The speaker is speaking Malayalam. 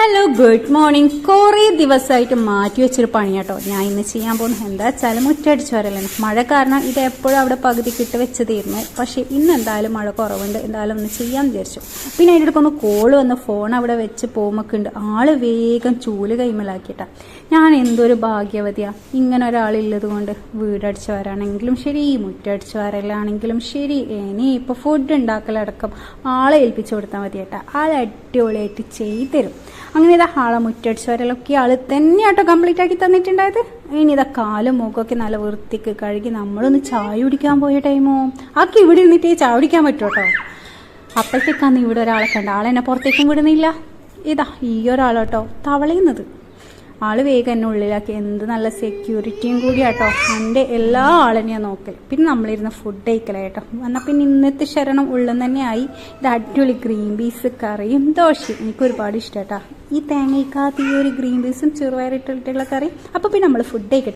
Hello good morning. കുറേ ദിവസമായിട്ട് മാറ്റി വെച്ചൊരു പണിയാട്ടോ ഞാൻ ഇന്ന് ചെയ്യാൻ പോകുന്നത്. എന്താ വെച്ചാൽ മുറ്റടിച്ചു വരലാണ്. മഴ കാരണം ഇത് എപ്പോഴും അവിടെ പകുതിക്കിട്ട് വെച്ചതായിരുന്നു. പക്ഷേ ഇന്ന് എന്തായാലും മഴ കുറവുണ്ട്, എന്തായാലും ഒന്ന് ചെയ്യാൻ വിചാരിച്ചു. പിന്നെ അതിൻ്റെ അടുക്കൊന്ന് കോള് വന്ന് ഫോൺ അവിടെ വെച്ച് പോകുമൊക്കെ ഉണ്ട്. ആള് വേഗം ചൂല് കൈമലാക്കിയിട്ടാ. ഞാൻ എന്തൊരു ഭാഗ്യവതിയാ, ഇങ്ങനെ ഒരാളുള്ളത് കൊണ്ട്. വീടടിച്ചു വരാണെങ്കിലും ശരി, മുറ്റടിച്ചു വരലാണെങ്കിലും ശരി, ഇനി ഇപ്പോൾ ഫുഡ് ഉണ്ടാക്കലടക്കം ആളെ ഏൽപ്പിച്ചു കൊടുത്താൽ മതിയേട്ടാ. ആൾ അടിപൊളിയായിട്ട് ചെയ്തുതരും. അങ്ങനെ ഇതാ ആളെ മുറ്റടിച്ചു വരലൊക്കെ ആള് തന്നെയാട്ടോ കംപ്ലീറ്റ് ആക്കി തന്നിട്ടുണ്ടായത്. ഇനി ഇതാ കാലും മുഖമൊക്കെ നല്ല വൃത്തിക്ക് കഴുകി നമ്മളൊന്ന് ചായ കുടിക്കാൻ പോയ ടൈമോ ആക്കി ഇവിടെ ഇരുന്നിട്ട് ചായ കുടിക്കാൻ പറ്റുമോ. അപ്പോഴത്തേക്കാന്ന് ഇവിടെ ഒരാളെ കണ്ട. ആളെന്നെ പുറത്തേക്കും വിടുന്നില്ല. ഇതാ ഈ ഒരാളോട്ടോ തവളയുന്നത്. ആള് വേഗം എന്നെ ഉള്ളിലാക്കി. എന്ത് നല്ല സെക്യൂരിറ്റിയും കൂടിയാട്ടോ. എൻ്റെ എല്ലാ ആളെന്നെയാ നോക്കൽ. പിന്നെ നമ്മളിരുന്ന് ഫുഡ് കഴിക്കലായിട്ടോ. എന്നാൽ പിന്നെ ഇന്നത്തെ ശരണം ഉള്ളം തന്നെയായി. ഇത് അടിപൊളി ഗ്രീൻ പീസ് കറിയും ദോശയും എനിക്ക് ഒരുപാട് ഇഷ്ടമായിട്ടാ. ഈ തേങ്ങയ്ക്കകത്ത് ഈ ഒരു ഗ്രീൻ പീസും ചെറുപയറിട്ടുള്ള കറി. അപ്പോൾ പിന്നെ നമ്മൾ ഫുഡ് കഴിക്കട്ടെ.